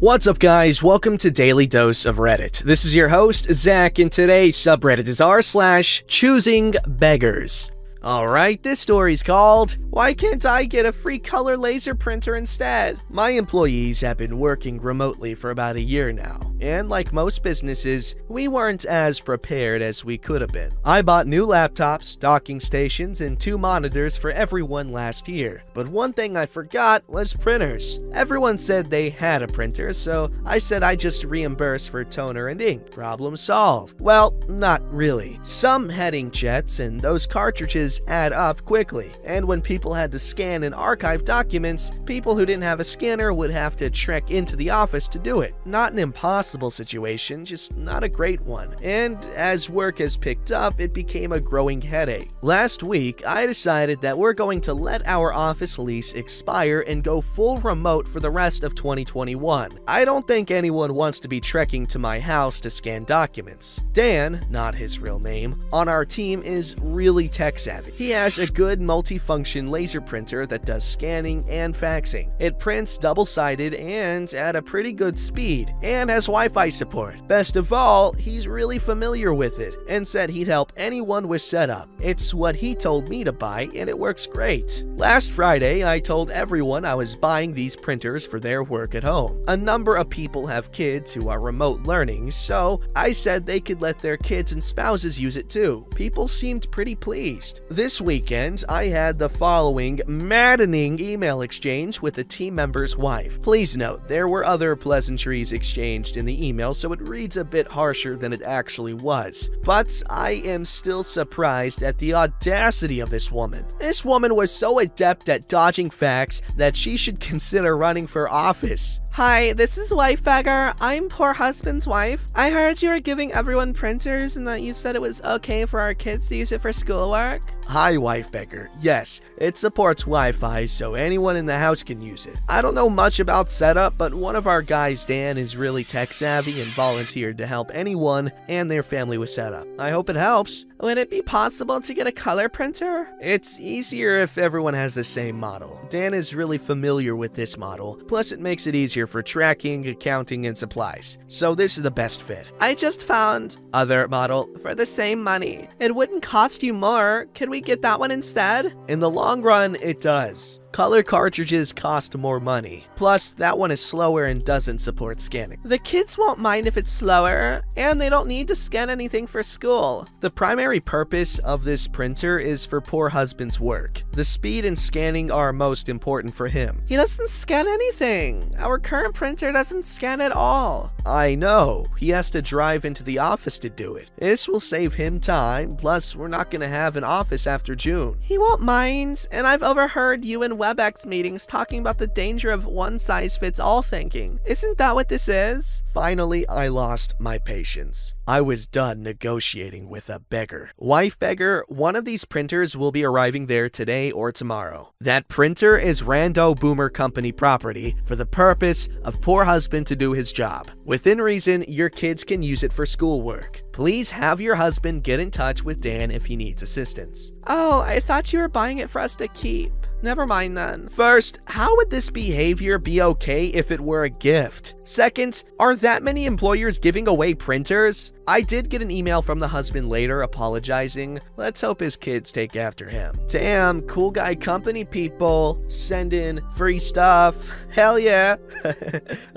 What's up, guys? Welcome to Daily Dose of Reddit. This is your host, Zach, and today's subreddit is r/ChoosingBeggars. Alright, this story's called, "Why Can't I Get a Free Color Laser Printer Instead?" My employees have been working remotely for about a year now, and like most businesses, we weren't as prepared as we could have been. I bought new laptops, docking stations, and 2 monitors for everyone last year, but one thing I forgot was printers. Everyone said they had a printer, so I said I'd just reimburse for toner and ink. Problem solved. Well, not really. Some had inkjets, and those cartridges add up quickly, and when people had to scan and archive documents, people who didn't have a scanner would have to trek into the office to do it. Not an impossible situation, just not a great one. And as work has picked up, it became a growing headache. Last week, I decided that we're going to let our office lease expire and go full remote for the rest of 2021. I don't think anyone wants to be trekking to my house to scan documents. Dan, not his real name, on our team is really tech-savvy. He has a good multi-function laser printer that does scanning and faxing. It prints double-sided and at a pretty good speed, and has Wi-Fi support. Best of all, he's really familiar with it, and said he'd help anyone with setup. It's what he told me to buy, and it works great. Last Friday, I told everyone I was buying these printers for their work at home. A number of people have kids who are remote learning, so I said they could let their kids and spouses use it too. People seemed pretty pleased. This weekend, I had the following maddening email exchange with a team member's wife. Please note, there were other pleasantries exchanged in the email, so it reads a bit harsher than it actually was. But I am still surprised at the audacity of this woman. This woman was so adept at dodging facts that she should consider running for office. Hi, this is Wife Beggar. I'm poor husband's wife. I heard you were giving everyone printers and that you said it was okay for our kids to use it for schoolwork. Hi, Wife Beggar. Yes, it supports Wi-Fi, so anyone in the house can use it. I don't know much about setup, but one of our guys, Dan, is really tech-savvy and volunteered to help anyone and their family with setup. I hope it helps. Would it be possible to get a color printer? It's easier if everyone has the same model. Dan is really familiar with this model, plus it makes it easier for tracking, accounting, and supplies. So this is the best fit. I just found Other model. for the same money. It wouldn't cost you more. Can we get that one instead? In the long run, it does. Color cartridges cost more money. Plus, that one is slower and doesn't support scanning. The kids won't mind if it's slower, and they don't need to scan anything for school. The primary purpose of this printer is for poor husband's work. The speed and scanning are most important for him. He doesn't scan anything. Our current printer doesn't scan at all. I know, he has to drive into the office to do it. This will save him time, plus we're not gonna have an office after June. He won't mind, and I've overheard you in WebEx meetings talking about the danger of one-size-fits-all thinking. Isn't that what this is? Finally, I lost my patience. I was done negotiating with a beggar. Wife Beggar, one of these printers will be arriving there today or tomorrow. That printer is Rando Boomer Company property for the purpose of poor husband to do his job. Within reason, your kids can use it for schoolwork. Please have your husband get in touch with Dan if he needs assistance. Oh, I thought you were buying it for us to keep. Never mind then. First, how would this behavior be okay if it were a gift? Second, are that many employers giving away printers? I did get an email from the husband later apologizing. Let's hope his kids take after him. Damn, cool guy company people. Send in free stuff. Hell yeah.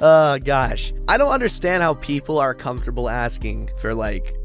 Oh gosh. I don't understand how people are comfortable asking for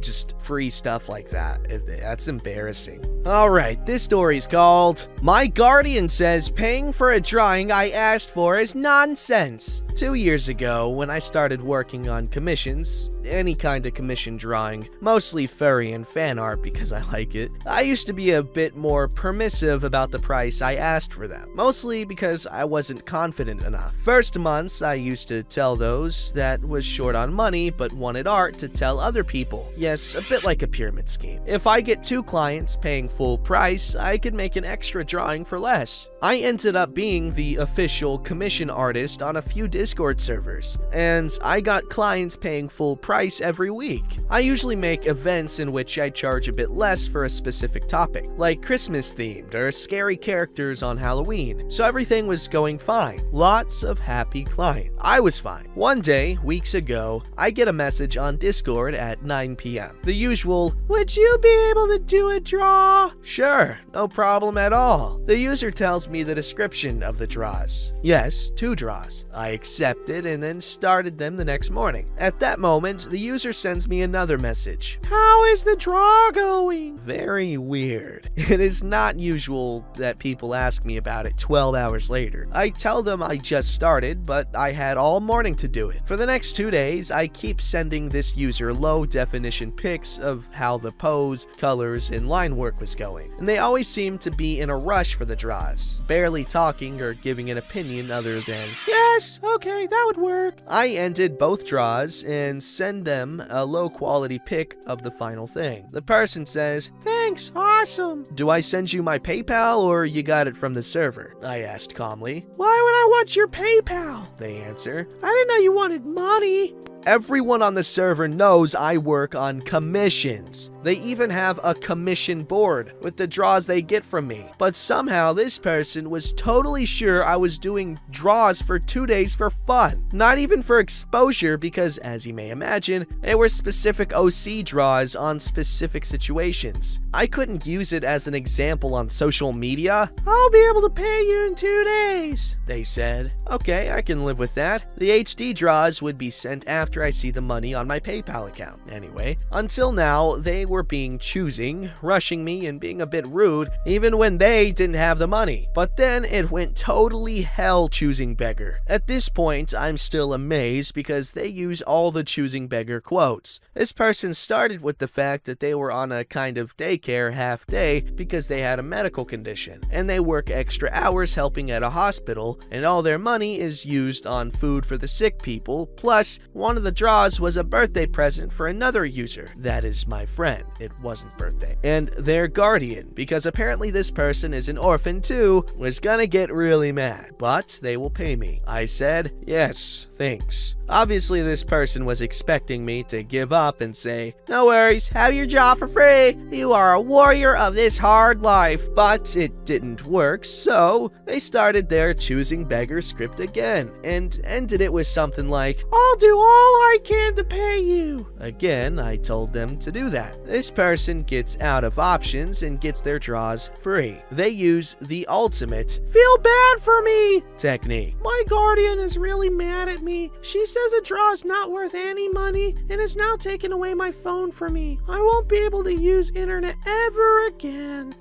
just free stuff like that. That's embarrassing. Alright, this story's called, "My Guardian Says Paying for a Drawing I Asked For Is Nonsense." 2 years ago, when I started working on commissions, any kind of commission drawing, mostly furry and fan art because I like it, I used to be a bit more permissive about the price I asked for them, mostly because I wasn't confident enough. First months, I used to tell those that was short on money but wanted art to tell other people. Yes, a bit like a pyramid scheme. If I get 2 clients paying full price, I could make an extra drawing for less. months. I ended up being the official commission artist on a few Discord servers, and I got clients paying full price every week. I usually make events in which I charge a bit less for a specific topic, like Christmas themed or scary characters on Halloween, so everything was going fine. Lots of happy clients. I was fine. One day, weeks ago, I get a message on Discord at 9 p.m. The usual, "Would you be able to do a draw?" Sure, no problem at all. The user tells me the description of the draws. Yes, 2 draws. I accepted and then started them the next morning. At that moment, the user sends me another message. "How is the draw going?" Very weird. It is not usual that people ask me about it 12 hours later. I tell them I just started, but I had all morning to do it. For the next 2 days, I keep sending this user low-definition pics of how the pose, colors, and line work was going, and they always seem to be in a rush for the draws, barely talking or giving an opinion other than, "Yes, okay, that would work." I ended both draws and send them a low-quality pic of the final thing. The person says, "Thanks, awesome. Do I send you my PayPal or you got it from the server?" I asked calmly. "Why would I want your PayPal?" they answer. "I didn't know you wanted money." Everyone on the server knows I work on commissions. They even have a commission board with the draws they get from me. But somehow this person was totally sure I was doing draws for 2 days for fun. Not even for exposure because, as you may imagine, they were specific OC draws on specific situations. I couldn't use it as an example on social media. "I'll be able to pay you in 2 days," they said. Okay, I can live with that. The HD draws would be sent after I see the money on my PayPal account. Anyway, until now, they were being choosing, rushing me, and being a bit rude, even when they didn't have the money. But then it went totally hell choosing beggar. At this point, I'm still amazed because they use all the choosing beggar quotes. This person started with the fact that they were on a kind of daycare half day because they had a medical condition, and they work extra hours helping at a hospital, and all their money is used on food for the sick people, plus one of the draws was a birthday present for another user. That is my friend. It wasn't birthday. And their guardian, because apparently this person is an orphan too, was gonna get really mad. But they will pay me. I said, yes, thanks. Obviously this person was expecting me to give up and say, no worries, have your job for free. You are a warrior of this hard life. But it didn't work, so they started their choosing beggar script again and ended it with something like, I'll do all I can to pay you. Again, I told them to do that. This person gets out of options and gets their draws free. They use the ultimate feel bad for me technique. My guardian is really mad at me. She says a draw is not worth any money and is now taking away my phone from me. I won't be able to use internet ever again.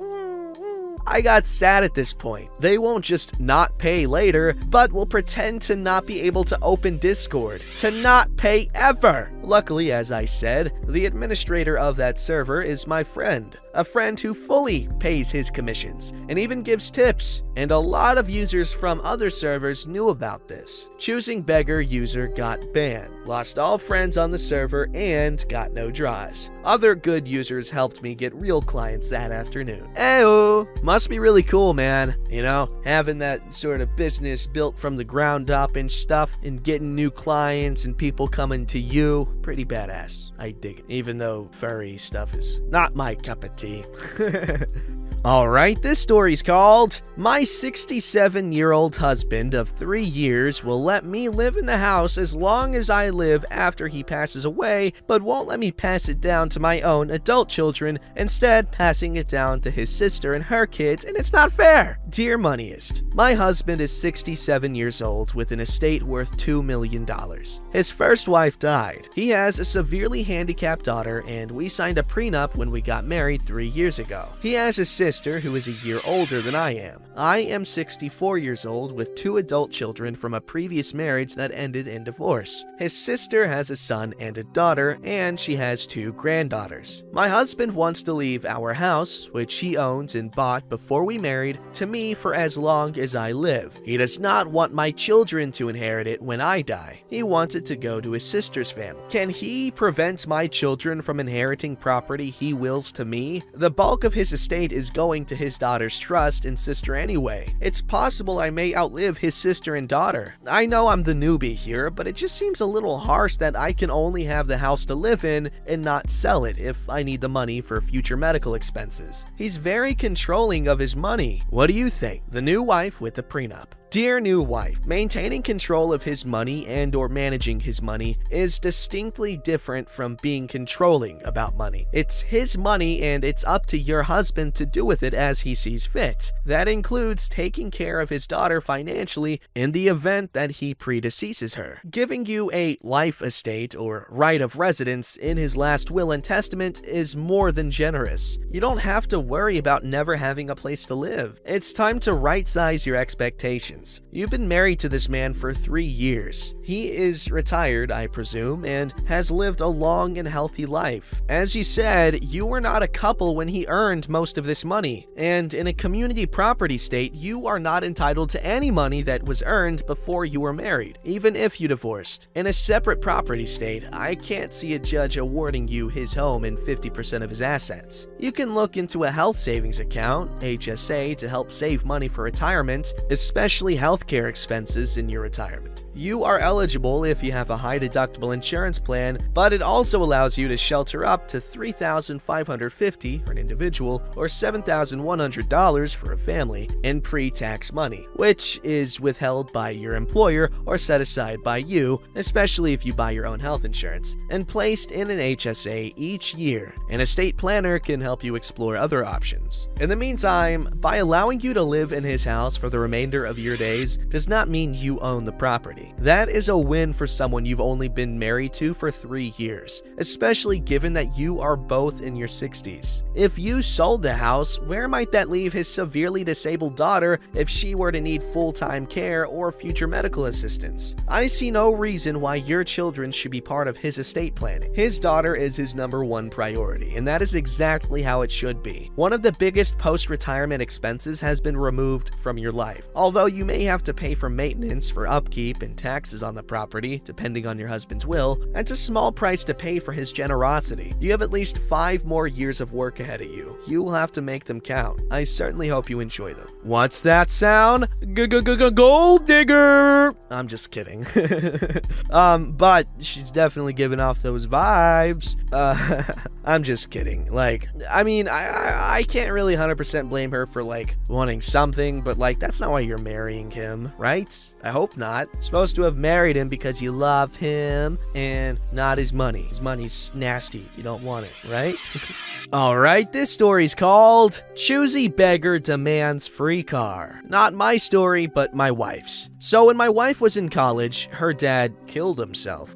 I got sad at this point. They won't just not pay later, but will pretend to not be able to open Discord, to not pay ever. Luckily, as I said, the administrator of that server is my friend. A friend who fully pays his commissions and even gives tips, and a lot of users from other servers knew about this. Choosing Beggar user got banned, lost all friends on the server, and got no draws. Other good users helped me get real clients that afternoon. Ayo! Must be really cool, man. You know, having that sort of business built from the ground up and stuff, and getting new clients and people coming to you. Pretty badass. I dig it. Even though furry stuff is not my cup of tea. Alright, this story's called My 67-year-old husband of 3 years will let me live in the house as long as I live after he passes away, but won't let me pass it down to my own adult children, instead passing it down to his sister and her kids, and it's not fair. Dear Moneyist, my husband is 67 years old with an estate worth $2 million. His first wife died. He has a severely handicapped daughter, and we signed a prenup when we got married 3 years ago. He has a sister who is a year older than I am. I am 64 years old with 2 adult children from a previous marriage that ended in divorce. His sister has a son and a daughter, and she has 2 granddaughters. My husband wants to leave our house, which he owns and bought before we married, to me for as long as I live. He does not want my children to inherit it when I die. He wants it to go to his sister's family. Can he prevent my children from inheriting property he wills to me? The bulk of his estate is going to his daughter's trust and sister anyway. It's possible I may outlive his sister and daughter. I know I'm the newbie here, but it just seems a little harsh that I can only have the house to live in and not sell it if I need the money for future medical expenses. He's very controlling of his money. What do you think? The new wife with the prenup. Dear new wife, maintaining control of his money and or managing his money is distinctly different from being controlling about money. It's his money and it's up to your husband to do with it as he sees fit. That includes taking care of his daughter financially in the event that he predeceases her. Giving you a life estate or right of residence in his last will and testament is more than generous. You don't have to worry about never having a place to live. It's time to right-size your expectations. You've been married to this man for 3 years. He is retired, I presume, and has lived a long and healthy life. As you said, you were not a couple when he earned most of this money, and in a community property state, you are not entitled to any money that was earned before you were married, even if you divorced. In a separate property state, I can't see a judge awarding you his home and 50% of his assets. You can look into a health savings account, HSA, to help save money for retirement, especially healthcare expenses in your retirement. You are eligible if you have a high deductible insurance plan, but it also allows you to shelter up to $3,550 for an individual or $7,100 for a family in pre-tax money, which is withheld by your employer or set aside by you, especially if you buy your own health insurance, and placed in an HSA each year. An estate planner can help you explore other options. In the meantime, by allowing you to live in his house for the remainder of your days does not mean you own the property. That is a win for someone you've only been married to for 3 years, especially given that you are both in your 60s. If you sold the house, where might that leave his severely disabled daughter if she were to need full-time care or future medical assistance? I see no reason why your children should be part of his estate planning. His daughter is his #1 priority, and that is exactly how it should be. One of the biggest post-retirement expenses has been removed from your life. Although you may have to pay for maintenance, for upkeep, and taxes on the property, depending on your husband's will, that's a small price to pay for his generosity. You have at least 5 more years of work ahead of you. You will have to make them count. I certainly hope you enjoy them. What's that sound? Gold digger! I'm just kidding. But she's definitely giving off those vibes. I'm just kidding. I can't really 100% blame her for, wanting something, but, that's not why you're marrying him, right? I hope not. You're supposed to have married him because you love him and not his money. His money's nasty. You don't want it, right? Alright, this story's called Choosy Beggar Demands Free Car. Not my story, but my wife's. So when my wife was in college, her dad killed himself.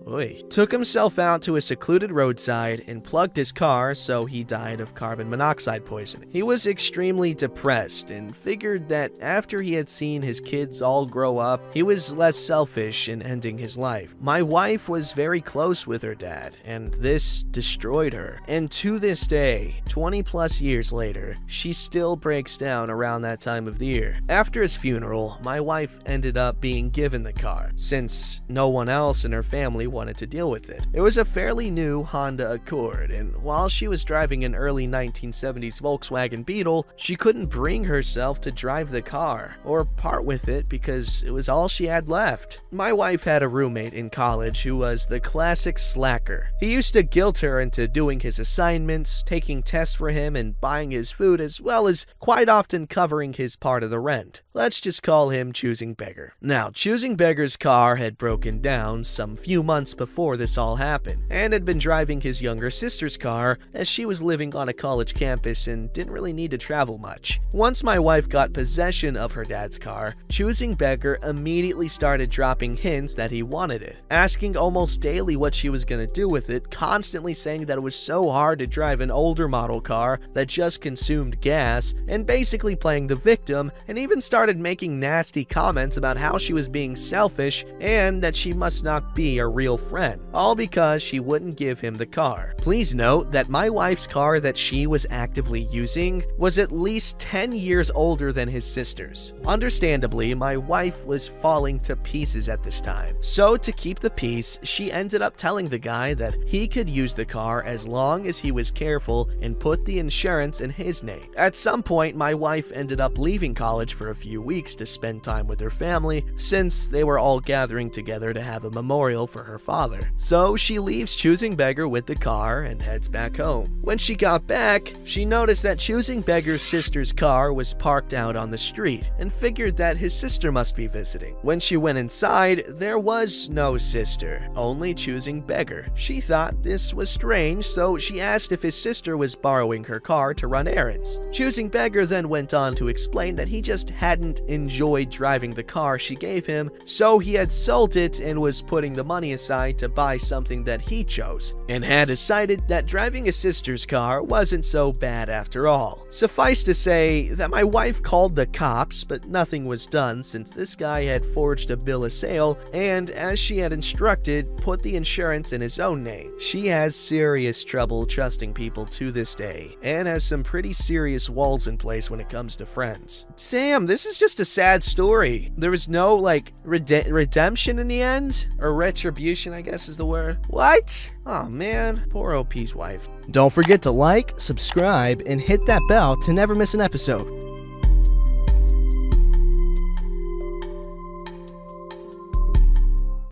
Took himself out to a secluded roadside and plugged his car, so he died of carbon monoxide poisoning. He was extremely depressed and figured that after he had seen his kids all grow up, he was less selfish in ending his life. My wife was very close with her dad, and this destroyed her. And to this day, 20 plus years later, she still breaks down around that time of the year. After his funeral, my wife ended up being given the car, since no one else in her family wanted to deal with it. It was a fairly new Honda Accord, and while she was driving an early 1970s Volkswagen Beetle, she couldn't bring herself to drive the car, or part with it because it was all she had left. My wife had a roommate in college who was the classic slacker. He used to guilt her into doing his assignments, taking tests for him, and buying his food, as well as quite often covering his part of the rent. Let's just call him Choosing Beggar. Now, Choosing Beggar's car had broken down some few months before this all happened, and had been driving his younger sister's car as she was living on a college campus and didn't really need to travel much. Once my wife got possession of her dad's car, Choosing Beggar immediately started dropping hints that he wanted it, asking almost daily what she was gonna do with it, constantly saying that it was so hard to drive an older model car that just consumed gas, and basically playing the victim, and even started making nasty comments about how she was being selfish and that she must not be a real friend, all because she wouldn't give him the car. Please note that my wife's car that she was actively using was at least 10 years older than his sister's. Understandably, my wife was falling to pieces at this time. So to keep the peace, she ended up telling the guy that he could use the car as long as he was careful and put the insurance in his name. At some point, my wife ended up leaving college for a few weeks to spend time with her family, since they were all gathering together to have a memorial for her father. So she leaves Choosing Beggar with the car and heads back home. When she got back, she noticed that Choosing Beggar's sister's car was parked out on the street and figured that his sister must be visiting. When she went inside, there was no sister, only Choosing Beggar. She thought this was strange, so she asked if his sister was borrowing her car to run errands. Choosing Beggar then went on to explain that he just hadn't enjoyed driving the car she gave him, so he had sold it and was putting the money aside to buy something that he chose, and had decided that driving his sister's car wasn't so bad after all. Suffice to say that my wife called the cops, but nothing was done since this guy had forged a bill of sale and, as she had instructed, put the insurance in his own name. She has serious trouble trusting people to this day, and has some pretty serious walls in place when it comes to friends. Sam, this is just a sad story. There was no, like, redemption in the end? Or retribution, I guess is the word. What? Oh man, poor OP's wife. Don't forget to like, subscribe, and hit that bell to never miss an episode.